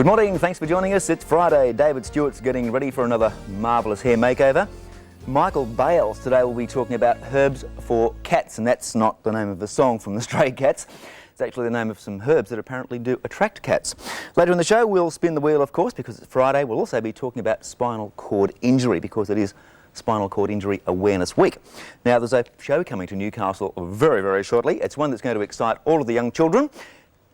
Good morning, thanks for joining us. It's Friday. David Stewart's getting ready for another marvellous hair makeover. Michael Bales today will be talking about herbs for cats, and that's not the name of the song from the Stray Cats. It's actually the name of some herbs that apparently do attract cats. Later in the show we'll spin the wheel, of course, because it's Friday. We'll also be talking about spinal cord injury because it is Spinal Cord Injury Awareness Week. Now there's a show coming to Newcastle very, very shortly. It's one that's going to excite all of the young children,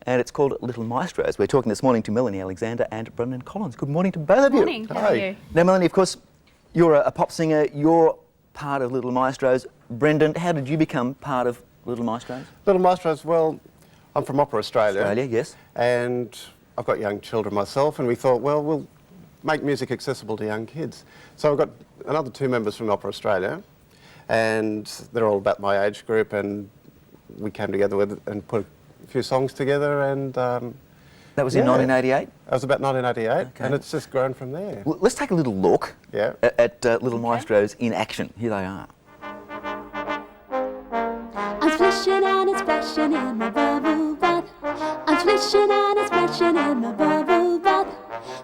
and it's called Little Maestros. We're talking this morning to Melanie Alexander and Brendan Collins. Good morning to both of you. Good morning, how are you? Now Melanie, of course, you're a pop singer, you're part of Little Maestros. Brendan, how did you become part of Little Maestros? Little Maestros, well, I'm from Opera Australia. Australia, yes. And I've got young children myself, and we thought, well, we'll make music accessible to young kids. So I've got another two members from Opera Australia, and they're all about my age group, and we came together with and put a few songs together, and that was in 1988? That was about 1988, okay. and it's just grown from there. Well, let's take a little look at Little Maestros in action. Here they are. I'm splishing and it's splashing in my bubble bath. I'm splishing and it's splashing in my bubble bath.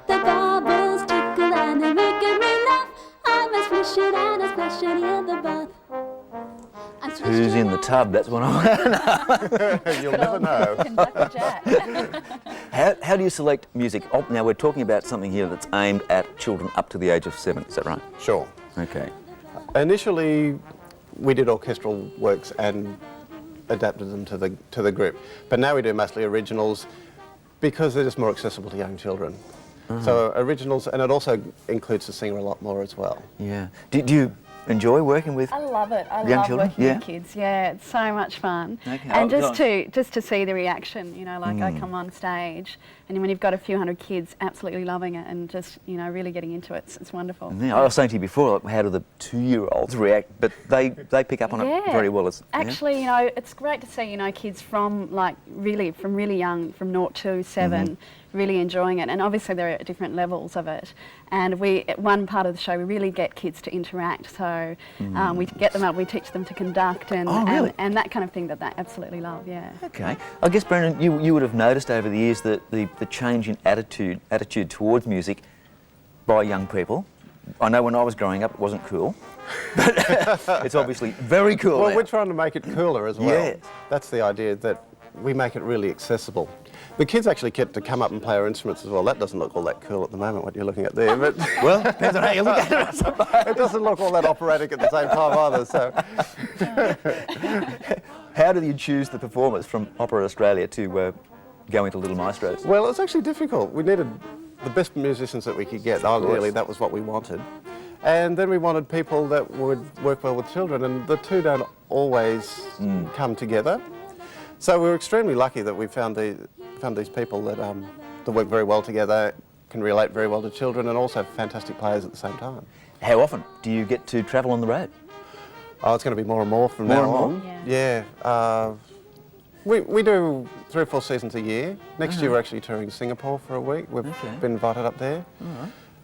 The bubbles tickle and they're making me laugh. I'm a splishing and a splashing in the bath. Who's in the tub? That's what I want to know. You'll never know. Conductor Jack. How do you select music? Oh, now we're talking about something here that's aimed at children up to the age of 7, is that right? Sure. Okay. Initially, we did orchestral works and adapted them to the group, but now we do mostly originals because they're just more accessible to young children. So originals, and it also includes the singer a lot more as well. Yeah. Do you enjoy working with I love it. I young love children? working Yeah. with kids. Yeah, it's so much fun. Okay. And Oh, just to see the reaction, you know, like I come on stage, and when you've got a few hundred kids absolutely loving it and just, you know, really getting into it, it's wonderful. Yeah, I was saying to you before, like, how do the 2-year-olds react? But they pick up on it very well. Actually, you know, it's great to see, you know, kids from really young, from 0 to 7, really enjoying it. And obviously there are different levels of it. And at one part of the show, we really get kids to interact. So we get them up, we teach them to conduct and that kind of thing that they absolutely love, yeah. Okay. I guess, Brendan, you would have noticed over the years that the change in attitude towards music by young people. I know when I was growing up it wasn't cool, but it's obviously very cool Well, now. we're trying to make it cooler as well. Yes. That's the idea, that we make it really accessible. The kids actually get to come up and play our instruments as well. That doesn't look all that cool at the moment, what you're looking at there, but Well, depends on how you look at it. it doesn't look all that operatic at the same time either. So, How did you choose the performers from Opera Australia to go into Little Maestros? well, it's actually difficult. We needed the best musicians that we could get. Really, that was what we wanted. And then we wanted people that would work well with children, and the two don't always come together. So we were extremely lucky that we found these people that work very well together, can relate very well to children, and also fantastic players at the same time. How often do you get to travel on the road? Oh, it's going to be more and more from now on. Yeah. We do 3 or 4 seasons a year. Next year we're actually touring Singapore for a week. We've been invited up there.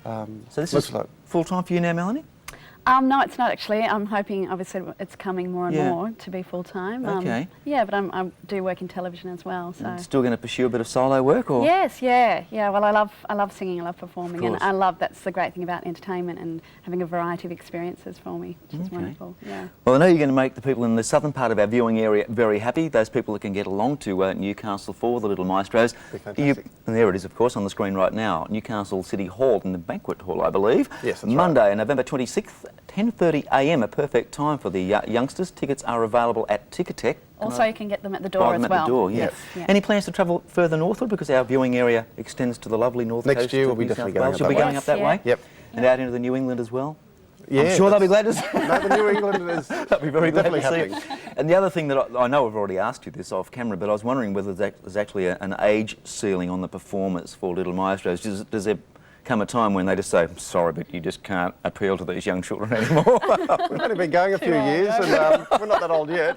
So this is full-time for you now, Melanie? No, it's not actually. I'm hoping, obviously, it's coming more and more to be full-time. Okay. Yeah, but I do work in television as well, so. Still going to pursue a bit of solo work, or? Yes, yeah. Well, I love singing, I love performing, and that's the great thing about entertainment and having a variety of experiences for me, which is wonderful. Yeah. Well, I know you're going to make the people in the southern part of our viewing area very happy. Those people that can get along to Newcastle for the Little Maestros. Fantastic. And there it is, of course, on the screen right now. Newcastle City Hall in the banquet hall, I believe. Yes, that's Monday, right. November 26th. 10:30 a.m, a perfect time for the youngsters. Tickets are available at Ticketek. Also, you can get them at the door as well. At the door, yeah. Yes, yeah. Any plans to travel further northward, because our viewing area extends to the lovely north coast? Next year we'll of be New definitely South going Wales. up You'll be that going way. up that way? Yep. And out into the New England as well? Yeah, I'm sure they'll be glad to see. No, the New England is They'll be very glad to see definitely it. And the other thing that I know I've already asked you this off camera, but I was wondering whether there's actually an age ceiling on the performers for Little Maestros. Does there come a time when they just say, sorry, but you just can't appeal to these young children anymore? We've only been going a few years, and we're not that old yet.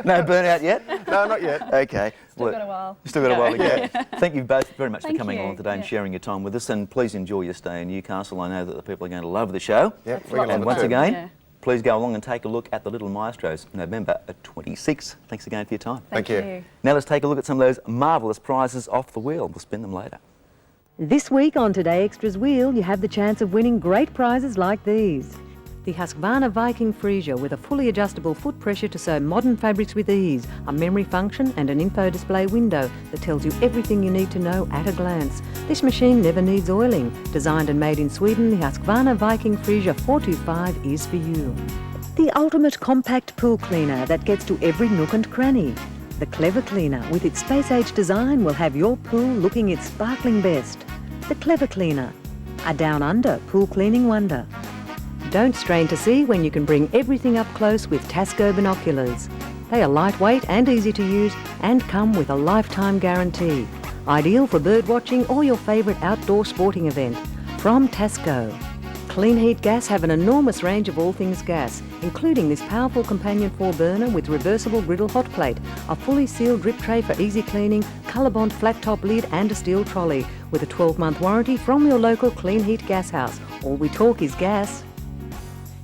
No burnout yet? No, not yet. Okay. Still got a while. Still got a while to go. Thank you both very much for Thank coming you. along today and sharing your time with us, and please enjoy your stay in Newcastle. I know that the people are going to love the show. Yep, That's we're going to And love once it too. again, Yeah. please go along and take a look at the Little Maestros, November 26th. Thanks again for your time. Thank you. Now let's take a look at some of those marvellous prizes off the wheel. We'll spin them later. This week on Today Extras Wheel, you have the chance of winning great prizes like these. The Husqvarna Viking freezer with a fully adjustable foot pressure to sew modern fabrics with ease, a memory function and an info display window that tells you everything you need to know at a glance. This machine never needs oiling. Designed and made in Sweden, the Husqvarna Viking freezer 425 is for you. The ultimate compact pool cleaner that gets to every nook and cranny. The Clever Cleaner with its space-age design will have your pool looking its sparkling best. The Clever Cleaner, a down-under pool cleaning wonder. Don't strain to see when you can bring everything up close with Tasco binoculars. They are lightweight and easy to use and come with a lifetime guarantee. Ideal for bird watching or your favourite outdoor sporting event. From Tasco. Clean Heat Gas have an enormous range of all things gas, including this powerful companion 4-burner with reversible griddle hot plate, a fully sealed drip tray for easy cleaning, Colorbond flat top lid and a steel trolley, with a 12-month warranty from your local Clean Heat Gas house. All we talk is gas.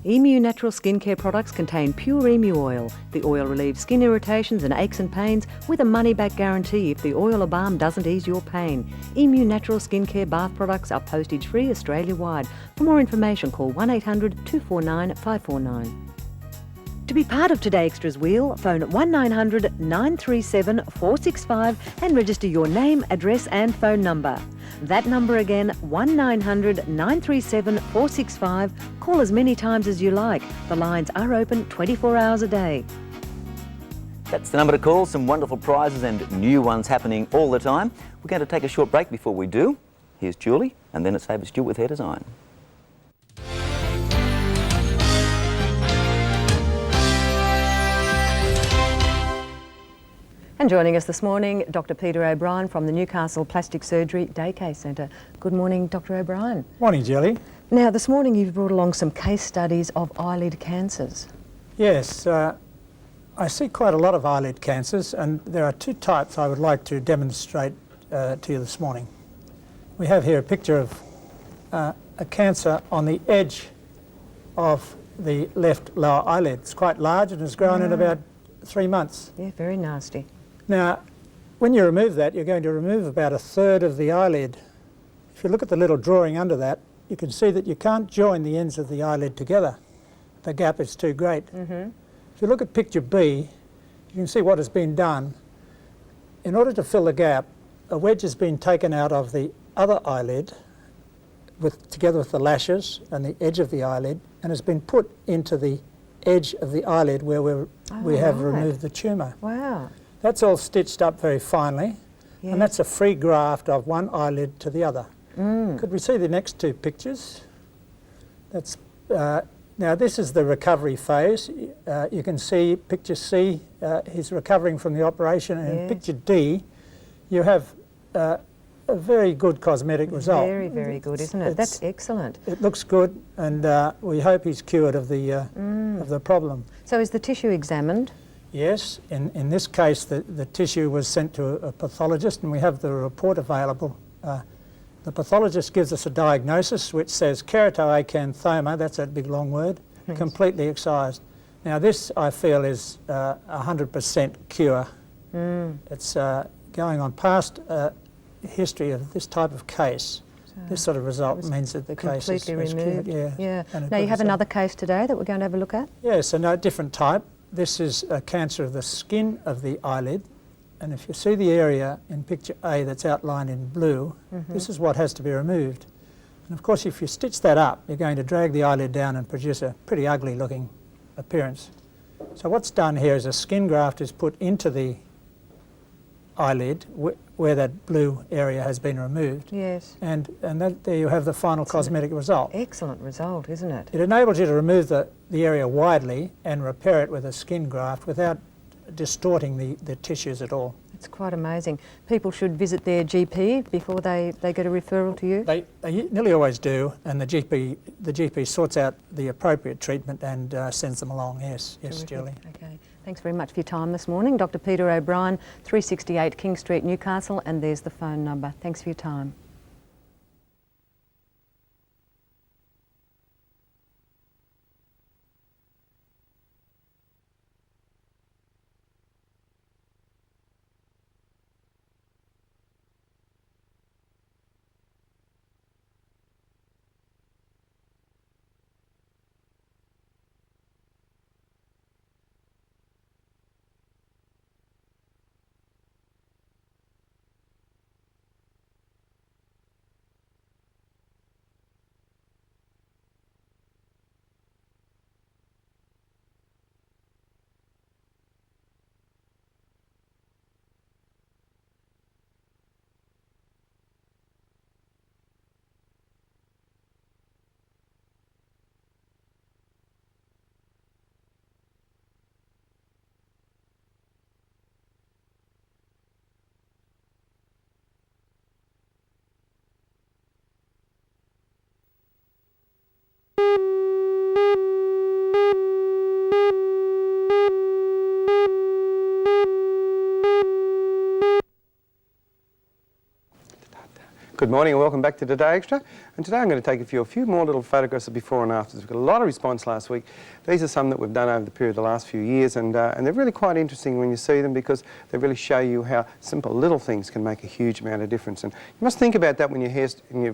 Emu Natural Skincare products contain pure emu oil. The oil relieves skin irritations and aches and pains with a money-back guarantee if the oil or balm doesn't ease your pain. Emu Natural Skincare bath products are postage-free Australia-wide. For more information, call 1-800-249-549. To be part of Today Extras Wheel, phone 1900 937 465 and register your name, address and phone number. That number again, 1900 937 465. Call as many times as you like. The lines are open 24 hours a day. That's the number to call. Some wonderful prizes and new ones happening all the time. We're going to take a short break before we do. Here's Julie, and then it's David Stewart with Hair Design. And joining us this morning, Dr. Peter O'Brien from the Newcastle Plastic Surgery Daycare Centre. Good morning, Dr. O'Brien. Morning, Julie. Now, this morning you've brought along some case studies of eyelid cancers. Yes, I see quite a lot of eyelid cancers, and there are two types I would like to demonstrate to you this morning. We have here a picture of a cancer on the edge of the left lower eyelid. It's quite large and has grown in about 3 months. Yeah, very nasty. Now, when you remove that, you're going to remove about 1/3 of the eyelid. If you look at the little drawing under that, you can see that you can't join the ends of the eyelid together. The gap is too great. If you look at picture B, you can see what has been done. In order to fill the gap, a wedge has been taken out of the other eyelid together with the lashes and the edge of the eyelid, and has been put into the edge of the eyelid where we have removed the tumour. Wow. That's all stitched up very finely, and that's a free graft of one eyelid to the other. Could we see the next two pictures? That's now this is the recovery phase. You can see picture C, he's recovering from the operation, and in picture D, you have a very good cosmetic result. Very, very good, isn't it? That's excellent. It looks good, and we hope he's cured of the problem. So is the tissue examined? Yes, in this case the tissue was sent to a pathologist, and we have the report available. The pathologist gives us a diagnosis which says keratoacanthoma, that's that big long word, completely excised. Now this, I feel, is 100% cure. It's going on past history of this type of case. This sort of result means that the case is removed. cured. Yeah. Now you have another case today that we're going to have a look at? Yes, a different type. This is a cancer of the skin of the eyelid, and if you see the area in picture A that's outlined in blue, this is what has to be removed. And of course, if you stitch that up, you're going to drag the eyelid down and produce a pretty ugly looking appearance. So what's done here is a skin graft is put into the eyelid where that blue area has been removed. Yes. And there you have the final cosmetic result. Excellent result, isn't it? It enables you to remove the area widely and repair it with a skin graft without distorting the tissues at all. It's quite amazing. People should visit their GP before they get a referral to you? They nearly always do, and the GP sorts out the appropriate treatment and sends them along. Yes, Terrific. Julie. Okay. Thanks very much for your time this morning. Dr. Peter O'Brien, 368 King Street, Newcastle, and there's the phone number. Thanks for your time. Good morning and welcome back to Today Extra. And today I'm going to take a few more little photographs of before and afters. We've got a lot of response last week. These are some that we've done over the period of the last few years, and they're really quite interesting when you see them because they really show you how simple little things can make a huge amount of difference. And you must think about that when you're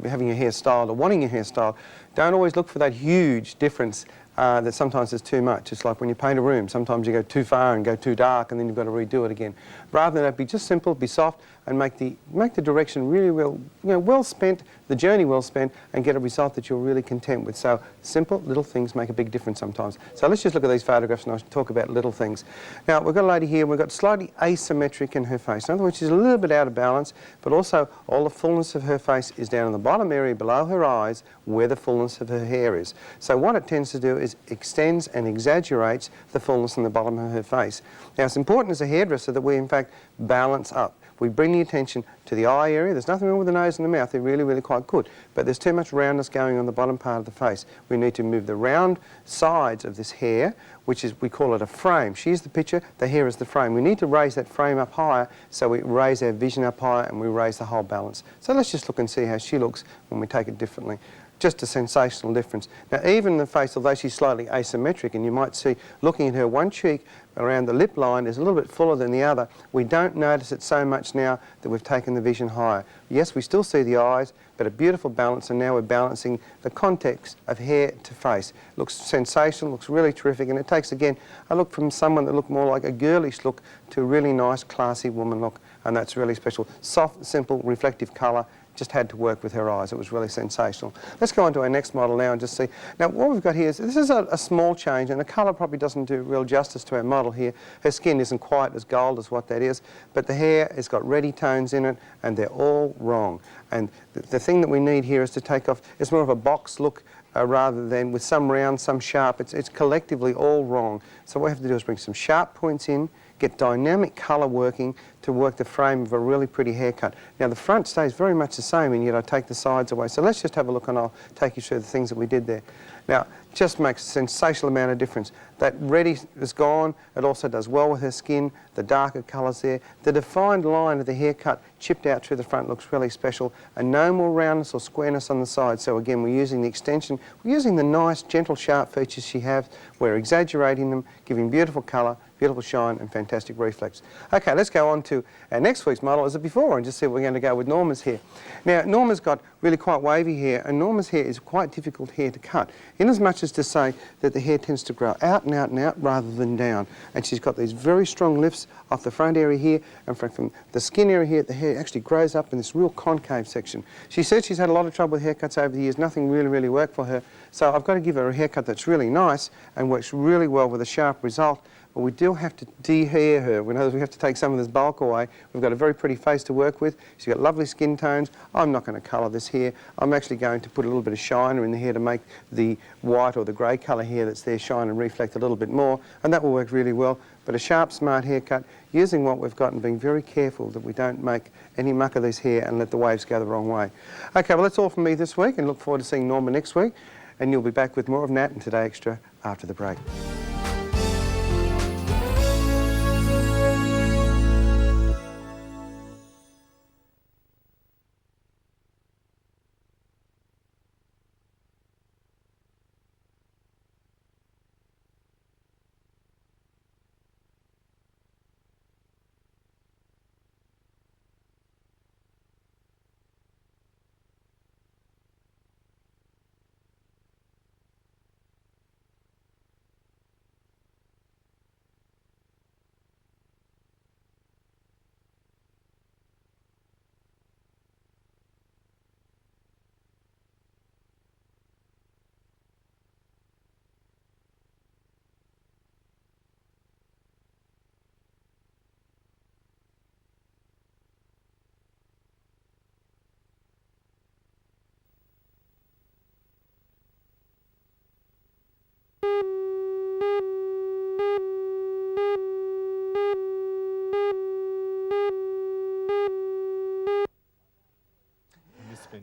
having your hair styled or wanting your hair styled. Don't always look for that huge difference that sometimes is too much. It's like when you paint a room, sometimes you go too far and go too dark and then you've got to redo it again. Rather than that, be just simple, be soft, and make the direction really well spent, the journey well spent, and get a result that you're really content with. So simple little things make a big difference sometimes. So let's just look at these photographs and I'll talk about little things. Now we've got a lady here, we've got slightly asymmetric in her face. In other words, she's a little bit out of balance, but also all the fullness of her face is down in the bottom area below her eyes where the fullness of her hair is. So what it tends to do is extends and exaggerates the fullness in the bottom of her face. Now it's important as a hairdresser that we in fact balance up. We bring the attention to the eye area. There's nothing wrong with the nose and the mouth. They're really, really quite good. But there's too much roundness going on the bottom part of the face. We need to move the round sides of this hair, which is, we call it a frame. She's the picture, the hair is the frame. We need to raise that frame up higher, so we raise our vision up higher and we raise the whole balance. So let's just look and see how she looks when we take it differently. Just a sensational difference. Now even the face, although she's slightly asymmetric, and you might see looking at her one cheek around the lip line is a little bit fuller than the other, we don't notice it so much now that we've taken the vision higher. Yes, we still see the eyes, but a beautiful balance, and now we're balancing the context of hair to face. Looks sensational, looks really terrific, and it takes again a look from someone that looked more like a girlish look to a really nice, classy woman look, and that's really special. Soft, simple, reflective colour. Just had to work with her eyes. It was really sensational. Let's go on to our next model now and just see. Now what we've got here is, this is a small change, and the colour probably doesn't do real justice to our model here. Her skin isn't quite as gold as what that is, but the hair has got reddy tones in it, and they're all wrong. And the thing that we need here is to take off, it's more of a box look rather than with some round, some sharp. It's collectively all wrong. So what we have to do is bring some sharp points in, get dynamic colour working to work the frame of a really pretty haircut. Now the front stays very much the same, and yet I take the sides away. So let's just have a look and I'll take you through the things that we did there. Now, just makes a sensational amount of difference. That reddy is gone. It also does well with her skin. The darker colours there. The defined line of the haircut chipped out through the front looks really special, and no more roundness or squareness on the side. So again, we're using the extension. We're using the nice, gentle, sharp features she has. We're exaggerating them, giving beautiful colour, beautiful shine, and fantastic reflex. Okay, let's go on to our next week's model as a before and just see if we're going to go with Norma's hair. Now, Norma's got really quite wavy hair, and Norma's hair is quite difficult hair to cut, in as much as to say that the hair tends to grow out and out and out rather than down. And she's got these very strong lifts off the front area here, and from the skin area here, the hair actually grows up in this real concave section. She said she's had a lot of trouble with haircuts over the years. Nothing really worked for her. So I've got to give her a haircut that's really nice and works really well with a sharp result. But we do have to de-hair her. In other words, we have to take some of this bulk away. We've got a very pretty face to work with. She's got lovely skin tones. I'm not going to colour this hair. I'm actually going to put a little bit of shiner in the hair to make the white or the grey colour hair that's there shine and reflect a little bit more, and that will work really well. But a sharp, smart haircut, using what we've got and being very careful that we don't make any muck of this hair and let the waves go the wrong way. Okay, well that's all from me this week, and look forward to seeing Norma next week. And you'll be back with more of Nat and Today Extra after the break.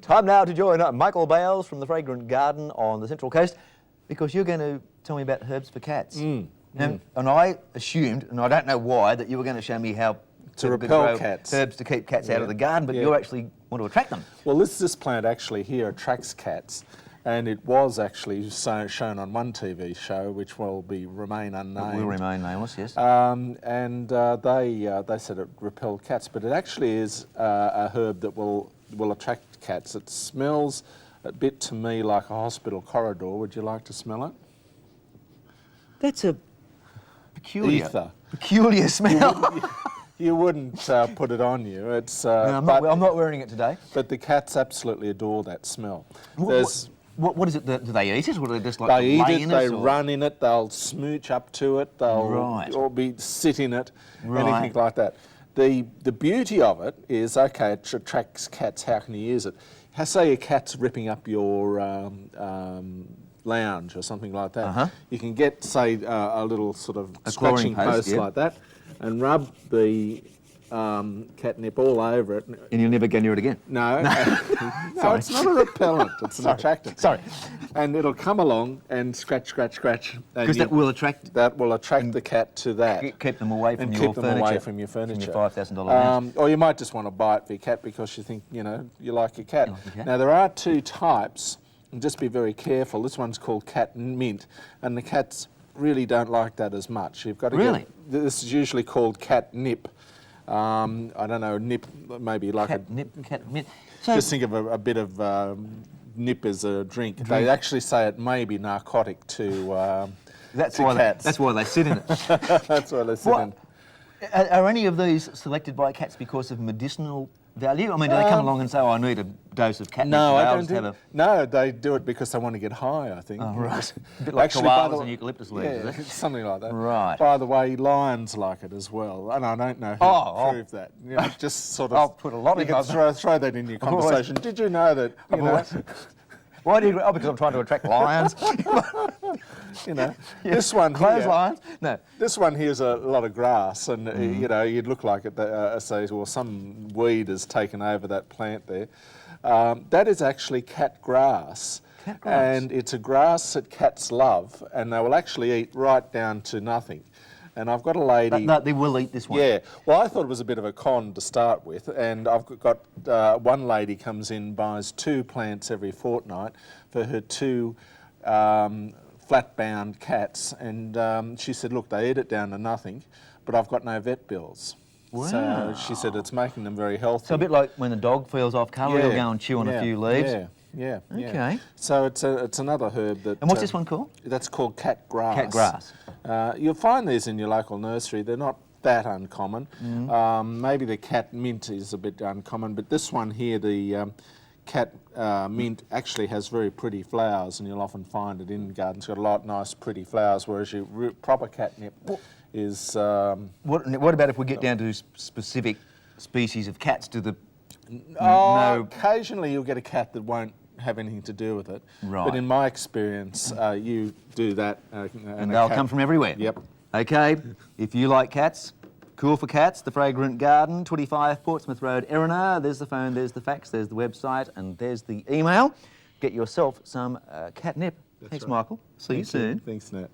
Time now to join Michael Bales from the Fragrant Garden on the Central Coast, because you're going to tell me about herbs for cats. And I assumed, and I don't know why, that you were going to show me how to repel grow cats. herbs to keep cats out of the garden, but Yeah. you actually want to attract them. Well, this plant actually here attracts cats, and it was actually shown on one TV show, which will remain unnamed. Will remain nameless, yes. They said it repelled cats, but it actually is a herb that will attract cats. It smells a bit to me like a hospital corridor. Would you like to smell it? That's a Ether. peculiar smell. You wouldn't put it on you. It's No, I'm not wearing it today. but the cats absolutely adore that smell. What is it? Do they eat it, or do they just like They eat lay it, in they it? or- run in it, they'll smooch up to it, they'll Right. or sit in it, Right. anything like that. The beauty of it is, okay, it attracts cats. How can you use it? Say a cat's ripping up your lounge or something like that. You can get, say, a little sort of scratching post, post yeah. like that, and rub the catnip all over it. And you'll never go near it again. No, no, it's not a repellent. It's an attractant. Sorry. And it'll come along and scratch. Because that will attract. That will attract the cat to that. Keep them away from and your keep them furniture. away from your furniture. From your $5,000 house. Or you might just want to buy it for your cat because you think, you like your cat. You like your cat. Now, there are two types, and just be very careful. This one's called cat mint, and the cats really don't like that as much. You've got to Really? This is usually called catnip. I don't know, nip, maybe like Cat mint. So, just think of a bit of nip as a drink. They actually say it may be narcotic to that's to why cats. that's why they sit in it. That's why they sit in. Are any of these selected by cats because of medicinal value? I mean, do they come along and say, "Oh, I need a dose of catnip"? No, today, I I'll don't just do have a... No, they do it because they want to get high, I think. Oh, right. A bit like Actually, by koalas the- and eucalyptus leaves, Yeah, is it? something like that. Right. By the way, lions like it as well, and I don't know who Oh, proved that. Just sort of. I'll put a lot you in can my- throw that in your always- conversation. Did you know that? You know, Why do you? Oh, because I'm trying to attract lions. this one Close here. lions? No. This one here's a lot of grass, and you'd look like it. Say, well, some weed has taken over that plant there. That is actually cat grass. Cat grass. And it's a grass that cats love, and they will actually eat right down to nothing. And I've got a lady. No, they will eat this one. Yeah. Well, I thought it was a bit of a con to start with, and I've got one lady comes in, buys 2 plants every fortnight for her 2 flat-bound cats, and she said, look, they eat it down to nothing, but I've got no vet bills. Wow. So she said it's making them very healthy. So a bit like when the dog feels off colour, he'll go and chew on a few leaves. Yeah. Okay. So it's another herb that. And what's this one called? That's called cat grass. Cat grass. You'll find these in your local nursery. They're not that uncommon. Maybe the cat mint is a bit uncommon, but this one here, the cat mint, actually has very pretty flowers, and you'll often find it in gardens. It's got a lot of nice, pretty flowers, whereas your proper catnip is. What about if we get down to specific species of cats? Do the Occasionally you'll get a cat that won't have anything to do with it. Right. But in my experience, you do that. and they'll come from everywhere? Yep. Okay, if you like cats, Cool for Cats, The Fragrant Garden, 25 Portsmouth Road, Erina. There's the phone, there's the fax, there's the website, and there's the email. Get yourself some catnip. Thanks, right. Michael. See you soon. Thanks, Nat.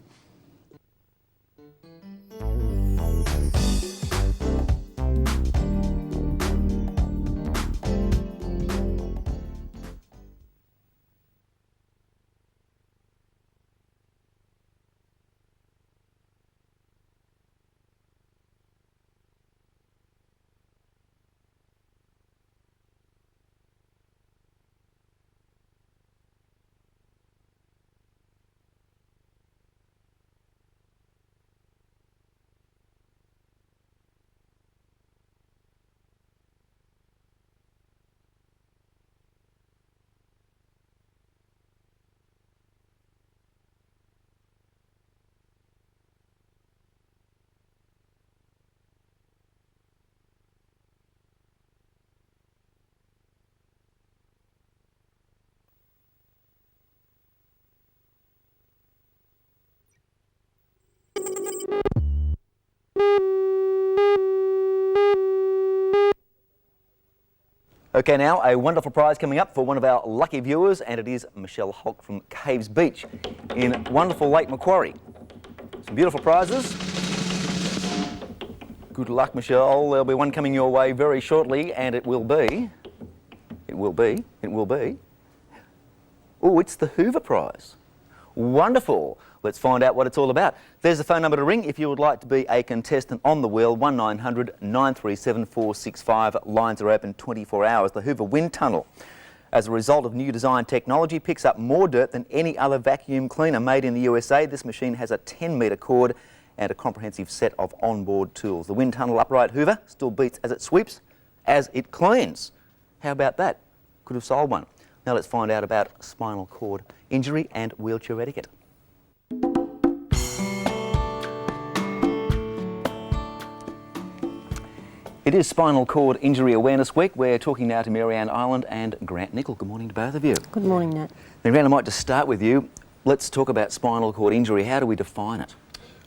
Okay, now a wonderful prize coming up for one of our lucky viewers, and it is Michelle Hulk from Caves Beach in wonderful Lake Macquarie. Some beautiful prizes. Good luck, Michelle. There'll be one coming your way very shortly, and it will be... Oh, it's the Hoover Prize. Wonderful. Let's find out what it's all about. There's the phone number to ring if you would like to be a contestant on the wheel, 1900 937 465. Lines are open 24 hours. The Hoover Wind Tunnel, as a result of new design technology, picks up more dirt than any other vacuum cleaner made in the USA. This machine has a 10-metre cord and a comprehensive set of onboard tools. The wind tunnel upright Hoover still beats as it sweeps, as it cleans. How about that? Could have sold one. Now let's find out about spinal cord injury and wheelchair etiquette. It is Spinal Cord Injury Awareness Week. We're talking now to Marianne Ireland and Grant Nicol. Good morning to both of you. Good morning, Nat. Marianne, I might just start with you. Let's talk about spinal cord injury. How do we define it?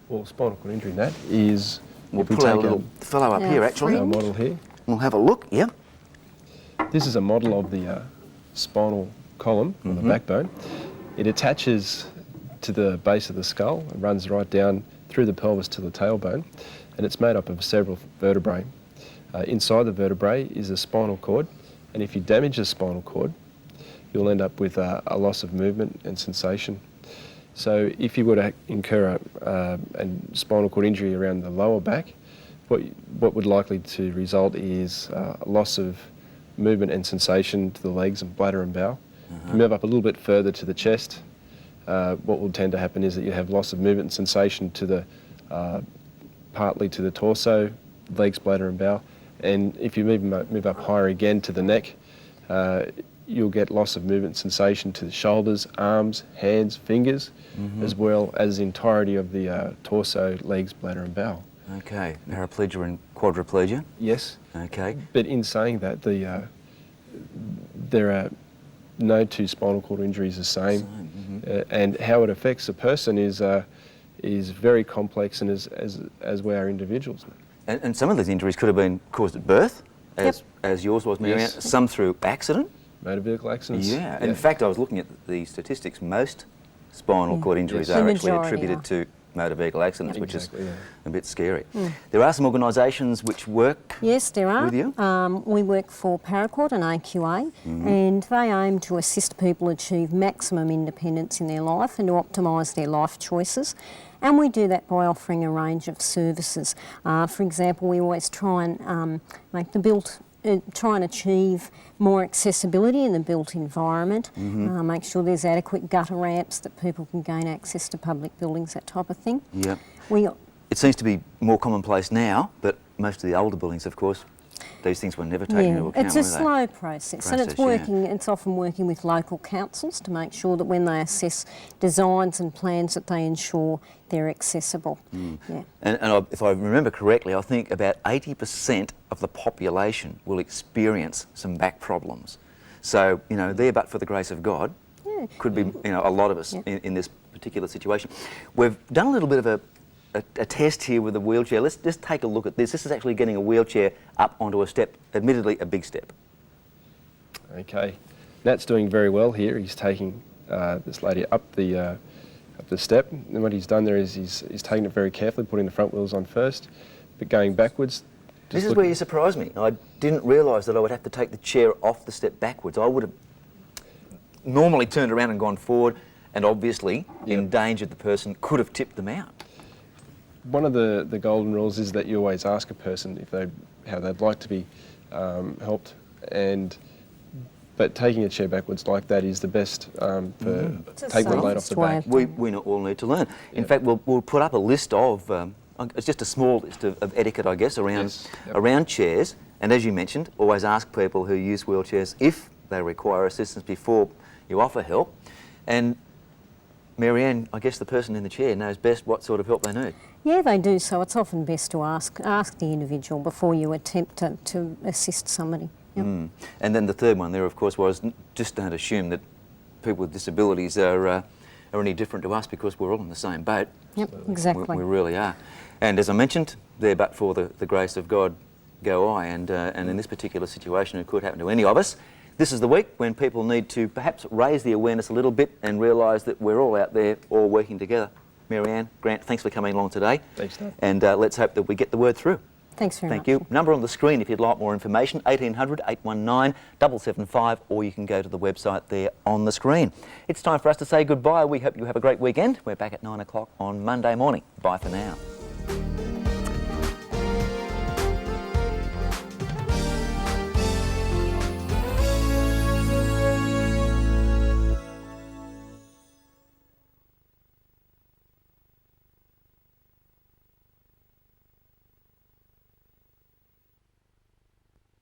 Well, spinal cord injury, Nat, is... We'll pull our little fellow up here, actually. Our model here. We'll have a look, yeah. This is a model of the spinal column, or the backbone. It attaches to the base of the skull and runs right down through the pelvis to the tailbone, and it's made up of several vertebrae. Inside the vertebrae is a spinal cord, and if you damage the spinal cord, you'll end up with a loss of movement and sensation. So if you were to incur a spinal cord injury around the lower back, what would likely to result is a loss of movement and sensation to the legs and bladder and bowel. If you move up a little bit further to the chest, what will tend to happen is that you have loss of movement and sensation to the partly to the torso, legs, bladder and bowel. And if you move up higher again to the neck, you'll get loss of movement and sensation to the shoulders, arms, hands, fingers, as well as the entirety of the torso, legs, bladder and bowel. Okay, paraplegia and quadriplegia? Yes. Okay. But in saying that, there are no two spinal cord injuries the same. And how it affects a person is very complex, and as we are individuals. And some of these injuries could have been caused at birth, as yours was, Marianne. Yes. Some through accident. Motor vehicle accidents. Yeah. In fact, I was looking at the statistics. Most spinal cord injuries are actually attributed to motor vehicle accidents, which is a bit scary. There are some organisations which work Yes, there are. with you. We work for Paracord and AQA, and they aim to assist people achieve maximum independence in their life and to optimise their life choices. And we do that by offering a range of services. For example, we always try and try and achieve more accessibility in the built environment, make sure there's adequate gutter ramps that people can gain access to public buildings, that type of thing. Yeah. It seems to be more commonplace now, but most of the older buildings, of course, these things were never taken into account, it's a slow process, and it's working. It's often working with local councils to make sure that when they assess designs and plans, that they ensure they're accessible. Yeah. And if I remember correctly, I think about 80% of the population will experience some back problems. So, there but for the grace of God, could be, a lot of us in this particular situation. We've done a little bit of a test here with a wheelchair. Let's just take a look at this. This is actually getting a wheelchair up onto a step, admittedly a big step. Okay. Nat's doing very well here. He's taking this lady up the step, and what he's done there is he's taken it very carefully, putting the front wheels on first, but going backwards. This is where you surprised me. I didn't realise that I would have to take the chair off the step backwards. I would have normally turned around and gone forward, and obviously endangered the person, could have tipped them out. One of the golden rules is that you always ask a person how they'd like to be helped, but taking a chair backwards like that is the best for taking the load off the back. We all need to learn. In fact, we'll put up a list of, it's just a small list of etiquette, I guess, around chairs. And as you mentioned, always ask people who use wheelchairs if they require assistance before you offer help. And Marianne, I guess the person in the chair knows best what sort of help they need. Yeah, they do. So it's often best to ask the individual before you attempt to assist somebody. Yep. And then the third one there, of course, was just don't assume that people with disabilities are any different to us, because we're all in the same boat. Yep, exactly. We really are. And as I mentioned, there but for the grace of God go I. And in this particular situation, it could happen to any of us. This is the week when people need to perhaps raise the awareness a little bit and realise that we're all out there, all working together. Marianne, Grant, thanks for coming along today. Thanks, Dave. And let's hope that we get the word through. Thanks very much. Thank you. Number on the screen if you'd like more information, 1800 819 775, or you can go to the website there on the screen. It's time for us to say goodbye. We hope you have a great weekend. We're back at 9 o'clock on Monday morning. Bye for now.